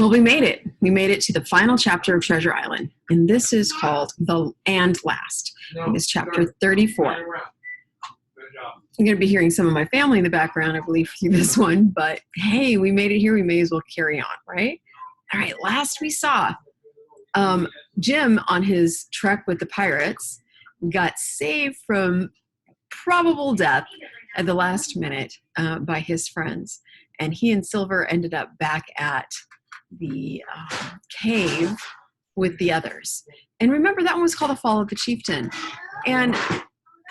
Well, we made it. We made it to the final chapter of Treasure Island, and this is called The And Last. It is chapter 34. I'm going to be hearing some of my family in the background, I believe, through this one, but hey, we made it here. We may as well carry on, right? All right, last we saw Jim on his trek with the pirates got saved from probable death at the last minute by his friends, and he and Silver ended up back at the cave with the others. And remember, that one was called The Fall of the Chieftain. And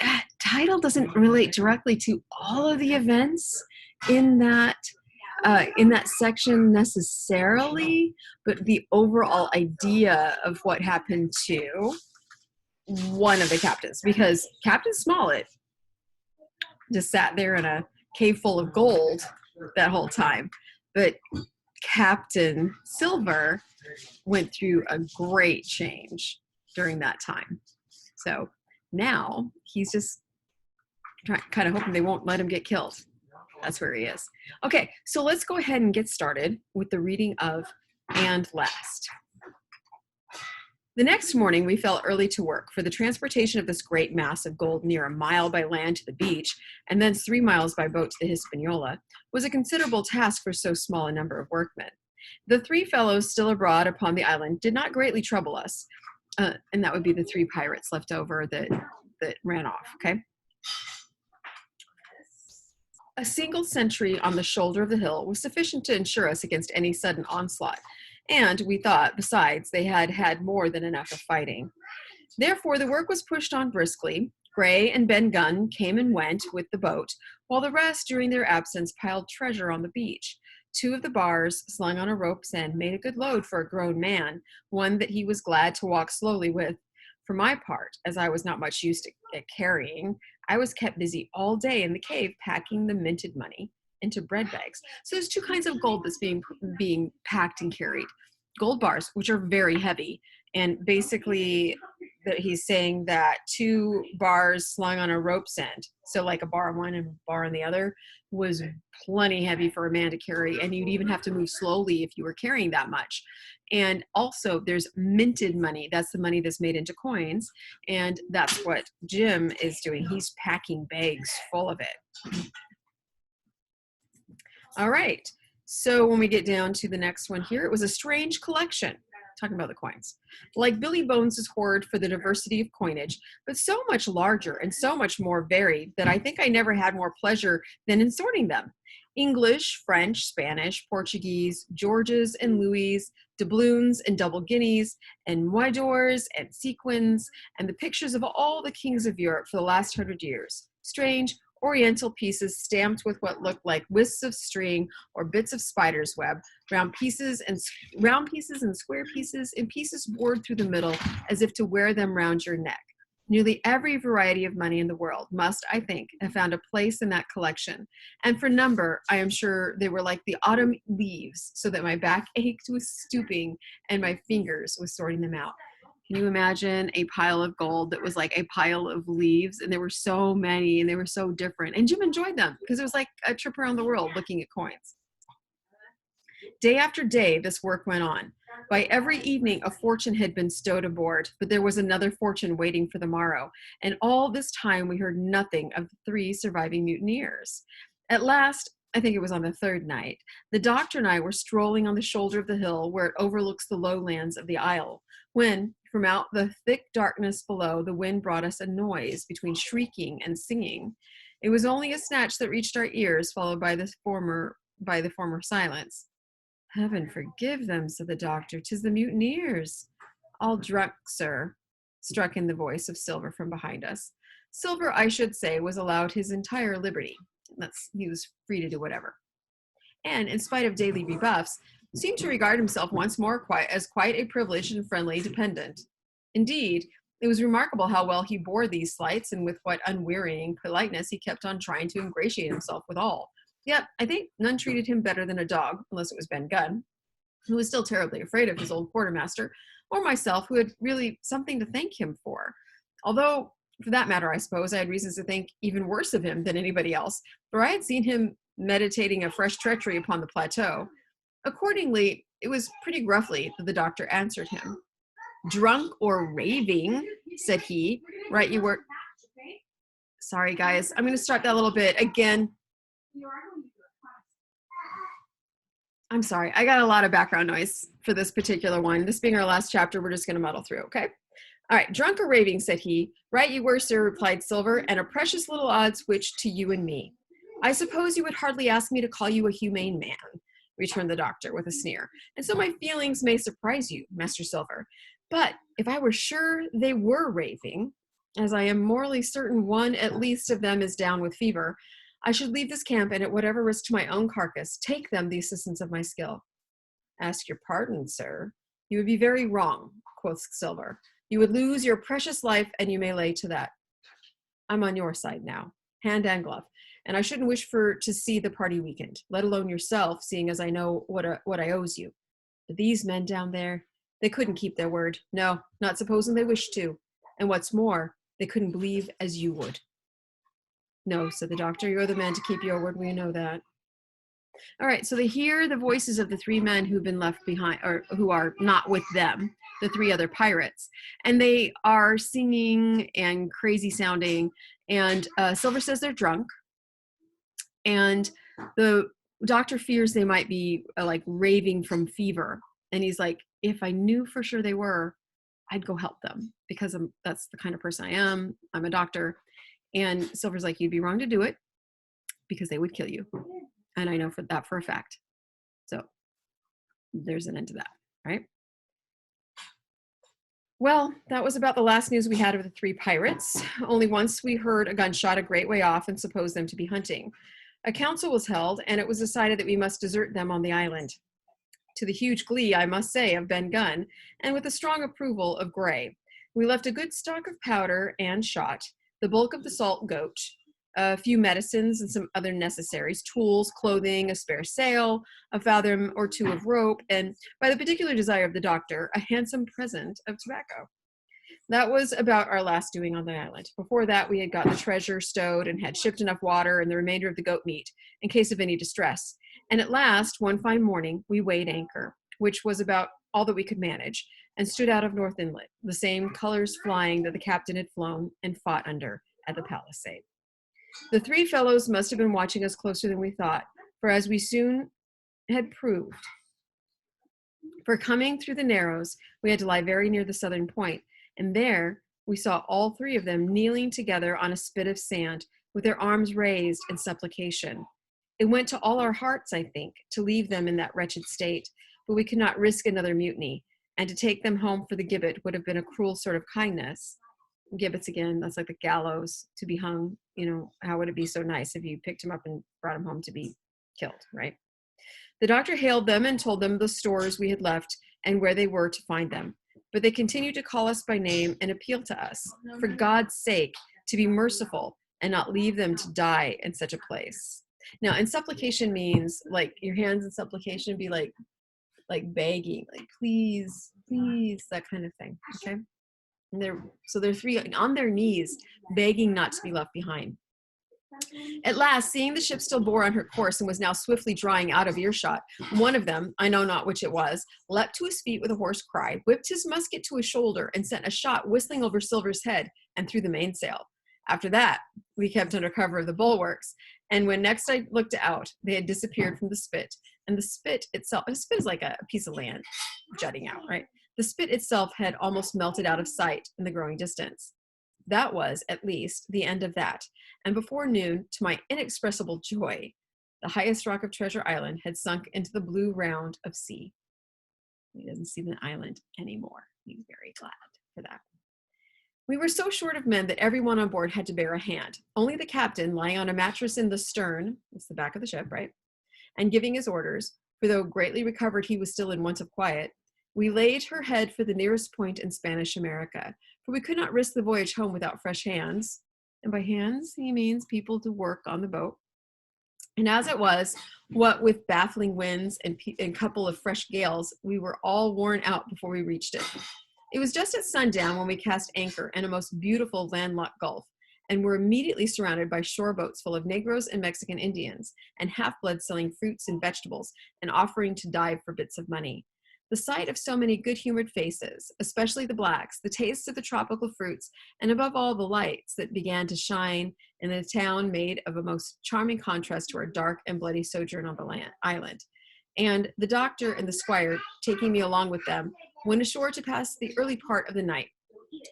that title doesn't relate directly to all of the events in that section necessarily, but the overall idea of what happened to one of the captains, because Captain Smollett just sat there in a cave full of gold that whole time, but Captain Silver went through a great change during that time. So now he's just kind of hoping they won't let him get killed. That's where he is. Okay, so let's go ahead and get started with the reading of And Last. The next morning, we fell early to work, for the transportation of this great mass of gold near a mile by land to the beach, and thence 3 miles by boat to the Hispaniola, was a considerable task for so small a number of workmen. The 3 fellows still abroad upon the island did not greatly trouble us, and that would be the 3 pirates left over that ran off, okay? A single sentry on the shoulder of the hill was sufficient to ensure us against any sudden onslaught, and we thought, besides, they had had more than enough of fighting. Therefore, the work was pushed on briskly. Gray and Ben Gunn came and went with the boat, while the rest, during their absence, piled treasure on the beach. 2 of the bars, slung on a rope's end, made a good load for a grown man, one that he was glad to walk slowly with. For my part, as I was not much used at carrying, I was kept busy all day in the cave packing the minted money into bread bags. So there's 2 kinds of gold that's being packed and carried. Gold bars, which are very heavy, and basically that he's saying that 2 bars slung on a rope's end, so like a bar on one and a bar on the other, was plenty heavy for a man to carry, and you'd even have to move slowly if you were carrying that much. And also there's minted money. That's the money that's made into coins, and that's what Jim is doing. He's packing bags full of it. All right, so when we get down to the next one here, it was a strange collection, talking about the coins, like Billy Bones's hoard for the diversity of coinage, but so much larger and so much more varied that I think I never had more pleasure than in sorting them. English, French, Spanish, Portuguese, Georges and Louis, doubloons and double guineas, and moidores and sequins, and the pictures of all the kings of Europe for the last 100 years. Strange, oriental pieces stamped with what looked like wisps of string or bits of spider's web, round pieces and square pieces, and pieces bored through the middle as if to wear them round your neck. Nearly every variety of money in the world must, I think, have found a place in that collection. And for number, I am sure they were like the autumn leaves, so that my back ached with stooping and my fingers with sorting them out. Can you imagine a pile of gold that was like a pile of leaves? And there were so many, and they were so different. And Jim enjoyed them because it was like a trip around the world looking at coins. Day after day, this work went on. By every evening, a fortune had been stowed aboard, but there was another fortune waiting for the morrow. And all this time, we heard nothing of the 3 surviving mutineers. At last, I think it was on the 3rd night, the doctor and I were strolling on the shoulder of the hill where it overlooks the lowlands of the isle, when, from out the thick darkness below, the wind brought us a noise between shrieking and singing. It was only a snatch that reached our ears, followed by the former silence. Heaven forgive them, said the doctor. 'Tis the mutineers. All drunk, sir, struck in the voice of Silver from behind us. Silver, I should say, was allowed his entire liberty. He was free to do whatever. And, in spite of daily rebuffs, seemed to regard himself once more as quite a privileged and friendly dependent. Indeed, it was remarkable how well he bore these slights, and with what unwearying politeness he kept on trying to ingratiate himself with all. Yet, I think none treated him better than a dog, unless it was Ben Gunn, who was still terribly afraid of his old quartermaster, or myself, who had really something to thank him for. Although, for that matter, I suppose I had reasons to think even worse of him than anybody else, for I had seen him meditating a fresh treachery upon the plateau. Accordingly, it was pretty gruffly that the doctor answered him. Drunk or raving, said he. Right, you were. Sorry, guys. I'm going to start that a little bit. Again, I'm sorry. I got a lot of background noise for this particular one. This being our last chapter, we're just going to muddle through, okay? All right, drunk or raving, said he. Right you were, sir, replied Silver, and a precious little odd switch to you and me. I suppose you would hardly ask me to call you a humane man, returned the doctor with a sneer, and so my feelings may surprise you, Master Silver. But if I were sure they were raving, as I am morally certain one at least of them is down with fever, I should leave this camp and at whatever risk to my own carcass, take them the assistance of my skill. Ask your pardon, sir. You would be very wrong, quoth Silver. You would lose your precious life, and you may lay to that. I'm on your side now, hand and glove, and I shouldn't wish to see the party weakened, let alone yourself, seeing as I know what I owes you. But these men down there, they couldn't keep their word. No, not supposing they wished to. And what's more, they couldn't believe as you would. No, said the doctor, you're the man to keep your word. We know that. All right, so they hear the voices of the three men who've been left behind, or who are not with them, the three other pirates. And they are singing and crazy sounding. And Silver says they're drunk. And the doctor fears they might be like raving from fever. And he's like, if I knew for sure they were, I'd go help them because that's the kind of person I am. I'm a doctor. And Silver's like, you'd be wrong to do it because they would kill you. And I know for a fact. So there's an end to that, right? Well, that was about the last news we had of the three pirates. Only once we heard a gunshot a great way off and supposed them to be hunting. A council was held, and it was decided that we must desert them on the island. To the huge glee, I must say, of Ben Gunn, and with the strong approval of Gray. We left a good stock of powder and shot, the bulk of the salt goat, a few medicines and some other necessaries, tools, clothing, a spare sail, a fathom or two of rope, and, by the particular desire of the doctor, a handsome present of tobacco. That was about our last doing on the island. Before that, we had got the treasure stowed and had shipped enough water and the remainder of the goat meat in case of any distress. And at last, one fine morning, we weighed anchor, which was about all that we could manage, and stood out of North Inlet, the same colors flying that the captain had flown and fought under at the Palisade. The three fellows must have been watching us closer than we thought, for as we soon had proved, for coming through the Narrows, we had to lie very near the southern point, and there we saw all three of them kneeling together on a spit of sand, with their arms raised in supplication. It went to all our hearts, I think, to leave them in that wretched state, but we could not risk another mutiny, and to take them home for the gibbet would have been a cruel sort of kindness. Gibbets again, that's like the gallows to be hung. You know, how would it be so nice if you picked him up and brought him home to be killed, right? The doctor hailed them and told them the stores we had left and where they were to find them. But they continued to call us by name and appeal to us, for God's sake, to be merciful and not leave them to die in such a place. Now, and supplication means like your hands in supplication be like begging, like please, please, that kind of thing. Okay. And they're three on their knees, begging not to be left behind. At last, seeing the ship still bore on her course and was now swiftly drawing out of earshot, one of them, I know not which it was, leapt to his feet with a hoarse cry, whipped his musket to his shoulder, and sent a shot whistling over Silver's head and through the mainsail. After that, we kept under cover of the bulwarks, and when next I looked out, they had disappeared from the spit, and the spit itself, a spit is like a piece of land jutting out, right? The spit itself had almost melted out of sight in the growing distance. That was, at least, the end of that, and before noon, to my inexpressible joy, the highest rock of Treasure Island had sunk into the blue round of sea. He doesn't see the island anymore. He's very glad for that. We were so short of men that everyone on board had to bear a hand. Only the captain, lying on a mattress in the stern, that's the back of the ship, right, and giving his orders, for though greatly recovered he was still in want of quiet, we laid her head for the nearest point in Spanish America, for we could not risk the voyage home without fresh hands. And by hands, he means people to work on the boat. And as it was, what with baffling winds and a couple of fresh gales, we were all worn out before we reached it. It was just at sundown when we cast anchor in a most beautiful landlocked gulf, and were immediately surrounded by shore boats full of Negroes and Mexican Indians, and half-bloods selling fruits and vegetables and offering to dive for bits of money. The sight of so many good-humored faces, especially the blacks, the taste of the tropical fruits, and above all the lights that began to shine in the town made of a most charming contrast to our dark and bloody sojourn on the island. And the doctor and the squire, taking me along with them, went ashore to pass the early part of the night.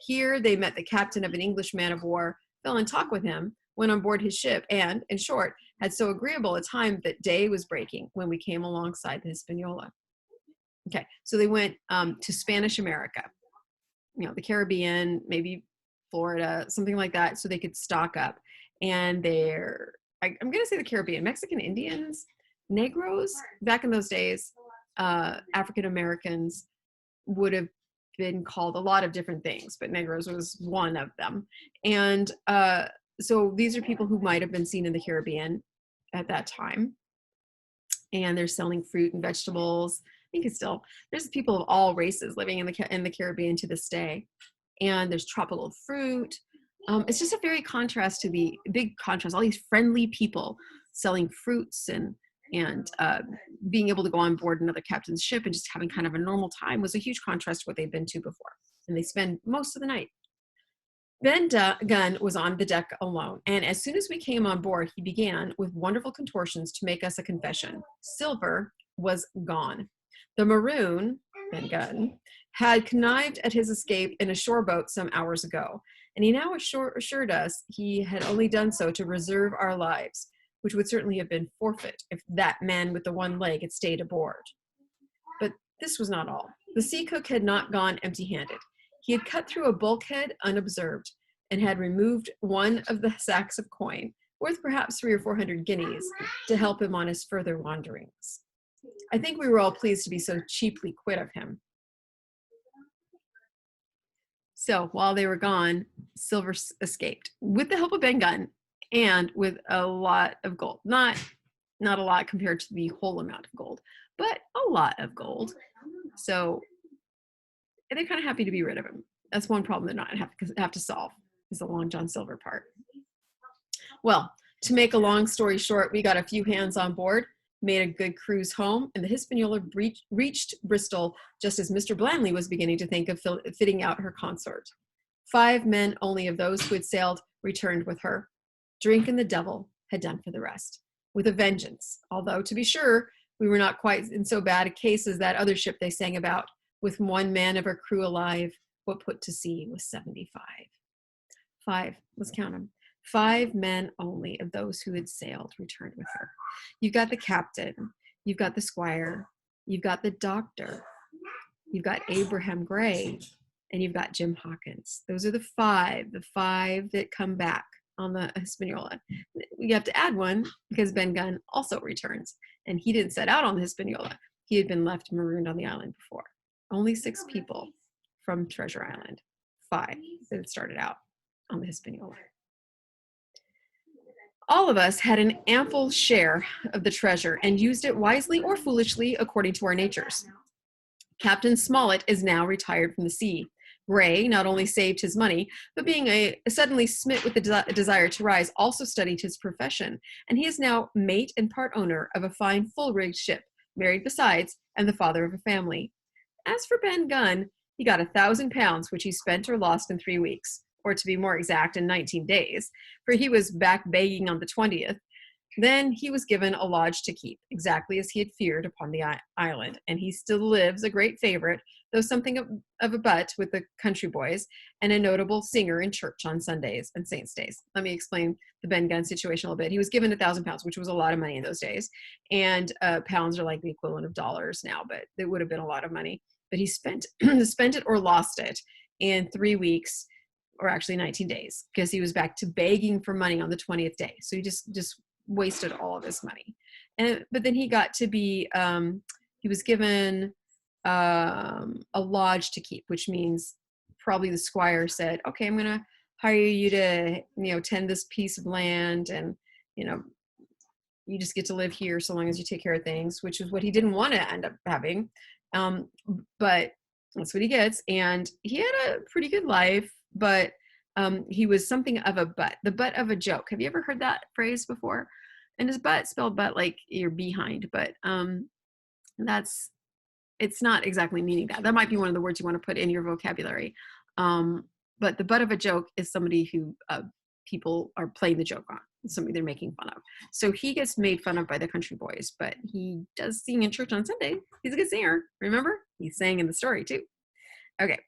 Here they met the captain of an English man of war, fell in talk with him, went on board his ship, and, in short, had so agreeable a time that day was breaking when we came alongside the Hispaniola. Okay, so they went to Spanish America, the Caribbean, maybe Florida, something like that, so they could stock up. And I'm going to say the Caribbean, Mexican Indians, Negroes, back in those days, African Americans would have been called a lot of different things, but Negroes was one of them. And so these are people who might have been seen in the Caribbean at that time. And they're selling fruit and vegetables. I think there's people of all races living in the Caribbean to this day. And there's tropical fruit. It's just a very contrast to the big contrast, all these friendly people selling fruits and being able to go on board another captain's ship and just having kind of a normal time was a huge contrast to what they'd been to before. And they spend most of the night. Ben Gunn was on the deck alone, and as soon as we came on board, he began with wonderful contortions to make us a confession. Silver was gone. The maroon, Ben Gunn, had connived at his escape in a shore boat some hours ago, and he now assured us he had only done so to reserve our lives, which would certainly have been forfeit if that man with the one leg had stayed aboard. But this was not all. The sea cook had not gone empty-handed. He had cut through a bulkhead unobserved and had removed one of the sacks of coin, worth perhaps 300 or 400 guineas, to help him on his further wanderings. I think we were all pleased to be so cheaply quit of him. So while they were gone, Silver escaped with the help of Ben Gunn and with a lot of gold. Not a lot compared to the whole amount of gold, but a lot of gold. So they're kind of happy to be rid of him. That's one problem they're not have to solve, is the Long John Silver part. Well, to make a long story short, we got a few hands on board, made a good cruise home, and the Hispaniola reached Bristol just as Mr. Blandley was beginning to think of fitting out her consort. 5 men only of those who had sailed returned with her. Drink and the devil had done for the rest, with a vengeance, although, to be sure, we were not quite in so bad a case as that other ship they sang about, with 1 man of her crew alive. What put to sea was 75. 5, let's count them. 5 men only of those who had sailed returned with her. You've got the captain, you've got the squire, you've got the doctor, you've got Abraham Gray, and you've got Jim Hawkins. Those are the 5 that come back on the Hispaniola. You have to add one because Ben Gunn also returns, and he didn't set out on the Hispaniola. He had been left marooned on the island before. Only 6 people from Treasure Island, 5 that had started out on the Hispaniola. All of us had an ample share of the treasure and used it wisely or foolishly according to our natures. Captain Smollett is now retired from the sea. Gray not only saved his money, but being suddenly smit with the desire to rise, also studied his profession, and he is now mate and part owner of a fine full-rigged ship, married besides, and the father of a family. As for Ben Gunn, he got £1,000, which he spent or lost in 3 weeks, or to be more exact, in 19 days, for he was back begging on the 20th. Then he was given a lodge to keep, exactly as he had feared upon the island, and he still lives a great favorite, though something of a butt with the country boys, and a notable singer in church on Sundays and saints' days. Let me explain the Ben Gunn situation a little bit. He was given £1,000, which was a lot of money in those days, and pounds are like the equivalent of dollars now, but it would have been a lot of money. But he spent it or lost it in 3 weeks, or actually 19 days, because he was back to begging for money on the 20th day. So he just wasted all of his money. But then he got to be, he was given a lodge to keep, which means probably the squire said, okay, I'm going to hire you to, tend this piece of land, and, you just get to live here so long as you take care of things, which is what he didn't want to end up having. But that's what he gets. And he had a pretty good life, but He was something of a butt, the butt of a joke. Have you ever heard that phrase before? And his butt spelled butt like you're behind, but that's, it's not exactly meaning that. That might be one of the words you want to put in your vocabulary. But the butt of a joke is somebody who people are playing the joke on, somebody they're making fun of. So he gets made fun of by the country boys, but he does sing in church on Sunday. He's a good singer. Remember? He sang in the story too. Okay.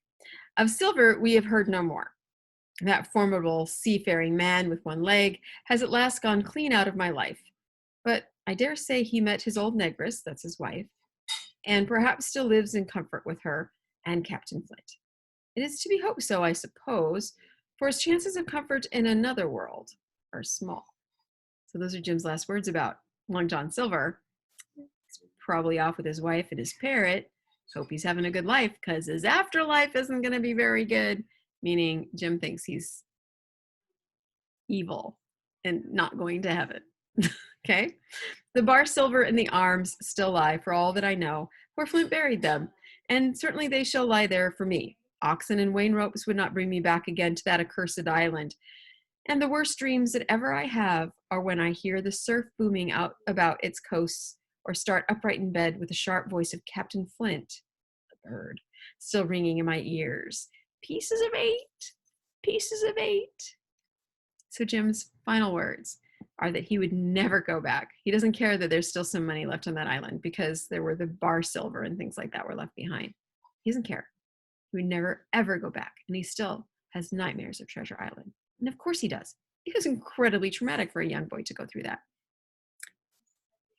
Of Silver, we have heard no more. That formidable seafaring man with one leg has at last gone clean out of my life. But I dare say he met his old negress, that's his wife, and perhaps still lives in comfort with her and Captain Flint. It is to be hoped so, I suppose, for his chances of comfort in another world are small. So those are Jim's last words about Long John Silver. He's probably off with his wife and his parrot. Hope he's having a good life, because his afterlife isn't going to be very good, meaning Jim thinks he's evil and not going to heaven. Okay? The bar silver and the arms still lie, for all that I know, where Flint buried them, and certainly they shall lie there for me. Oxen and wain ropes would not bring me back again to that accursed island. And the worst dreams that ever I have are when I hear the surf booming out about its coasts, or start upright in bed with the sharp voice of Captain Flint, the bird, still ringing in my ears. Pieces of 8, pieces of 8. So Jim's final words are that he would never go back. He doesn't care that there's still some money left on that island, because there were the bar silver and things like that were left behind. He doesn't care. He would never, ever go back. And he still has nightmares of Treasure Island. And of course he does. It was incredibly traumatic for a young boy to go through that.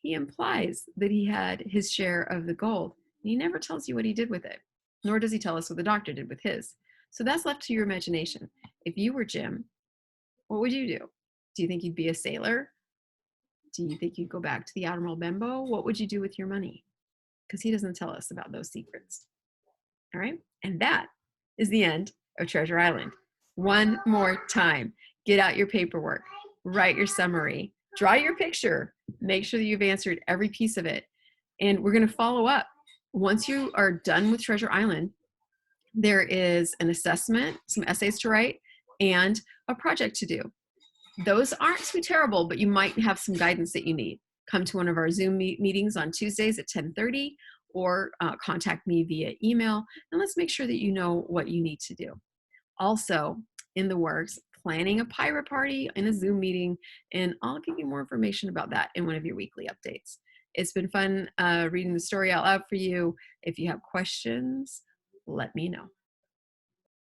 He implies that he had his share of the gold. And he never tells you what he did with it, nor does he tell us what the doctor did with his. So that's left to your imagination. If you were Jim, what would you do? Do you think you'd be a sailor? Do you think you'd go back to the Admiral Benbow? What would you do with your money? Because he doesn't tell us about those secrets. All right? And that is the end of Treasure Island. One more time. Get out your paperwork. Write your summary. Draw your picture. Make sure that you've answered every piece of it. And we're going to follow up. Once you are done with Treasure Island, there is an assessment, some essays to write, and a project to do. Those aren't too terrible, but you might have some guidance that you need. Come to one of our Zoom meetings on Tuesdays at 10:30, or contact me via email, and let's make sure that you know what you need to do. Also, in the works, planning a pirate party in a Zoom meeting, and I'll give you more information about that in one of your weekly updates. It's been fun reading the story out loud for you. If you have questions, let me know.